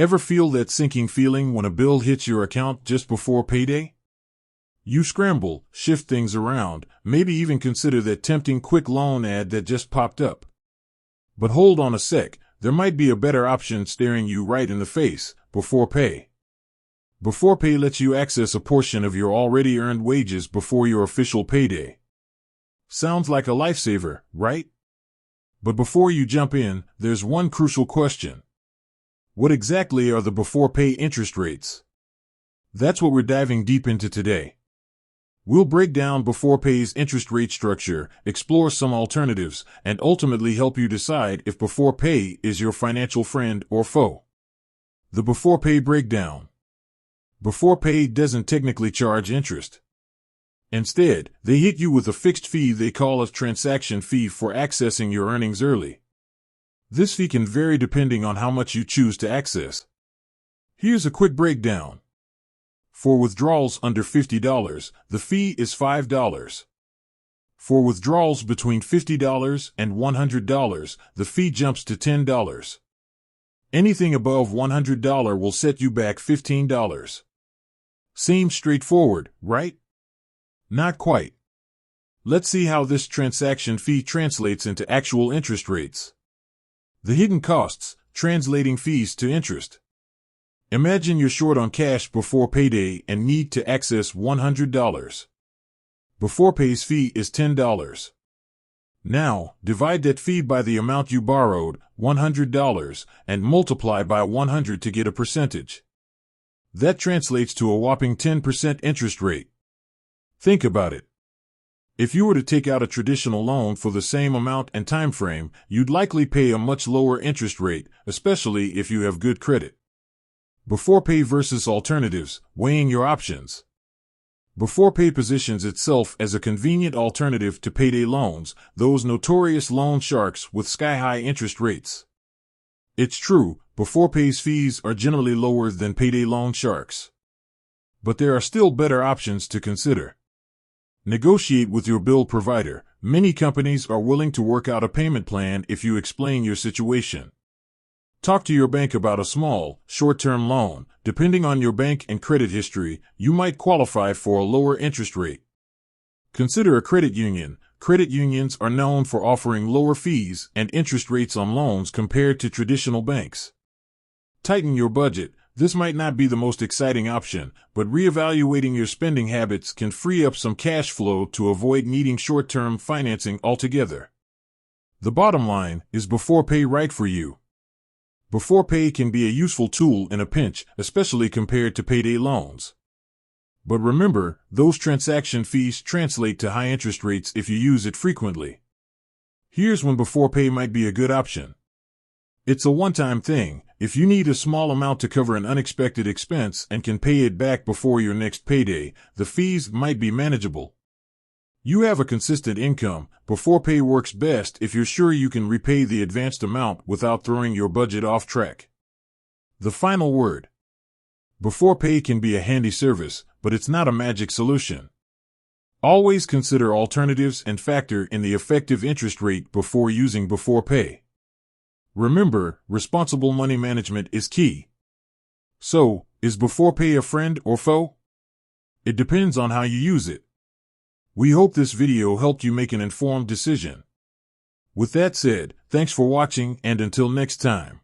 Ever feel that sinking feeling when a bill hits your account just before payday? You scramble, shift things around, maybe even consider that tempting quick loan ad that just popped up. But hold on a sec, there might be a better option staring you right in the face: beforepay. Beforepay lets you access a portion of your already earned wages before your official payday. Sounds like a lifesaver, right? But before you jump in, there's one crucial question. What exactly are the beforepay interest rates? That's what we're diving deep into today. We'll break down beforepay's interest rate structure, explore some alternatives, and ultimately help you decide if beforepay is your financial friend or foe. The beforepay breakdown. Beforepay doesn't technically charge interest. Instead, they hit you with a fixed fee they call a transaction fee for accessing your earnings early. This fee can vary depending on how much you choose to access. Here's a quick breakdown. For withdrawals under $50, the fee is $5. For withdrawals between $50 and $100, the fee jumps to $10. Anything above $100 will set you back $15. Seems straightforward, right? Not quite. Let's see how this transaction fee translates into actual interest rates. The hidden costs, translating fees to interest. Imagine you're short on cash before payday and need to access $100. Beforepay's fee is $10. Now, divide that fee by the amount you borrowed, $100, and multiply by 100 to get a percentage. That translates to a whopping 10% interest rate. Think about it. If you were to take out a traditional loan for the same amount and time frame, you'd likely pay a much lower interest rate, especially if you have good credit. Beforepay versus alternatives, weighing your options. Beforepay positions itself as a convenient alternative to payday loans, those notorious loan sharks with sky-high interest rates. It's true, beforepay's fees are generally lower than payday loan sharks. But there are still better options to consider. Negotiate with your bill provider. Many companies are willing to work out a payment plan if you explain your situation. Talk to your bank about a small, short-term loan. Depending on your bank and credit history, you might qualify for a lower interest rate. Consider a credit union. Credit unions are known for offering lower fees and interest rates on loans compared to traditional banks. Tighten your budget. This might not be the most exciting option, but reevaluating your spending habits can free up some cash flow to avoid needing short-term financing altogether. The bottom line, is beforepay right for you? Beforepay can be a useful tool in a pinch, especially compared to payday loans. But remember, those transaction fees translate to high interest rates if you use it frequently. Here's when beforepay might be a good option. It's a one-time thing. If you need a small amount to cover an unexpected expense and can pay it back before your next payday, the fees might be manageable. You have a consistent income. Beforepay works best if you're sure you can repay the advanced amount without throwing your budget off track. The final word. Beforepay can be a handy service, but it's not a magic solution. Always consider alternatives and factor in the effective interest rate before using beforepay. Remember, responsible money management is key. So, is beforepay a friend or foe? It depends on how you use it. We hope this video helped you make an informed decision. With that said, thanks for watching, and until next time.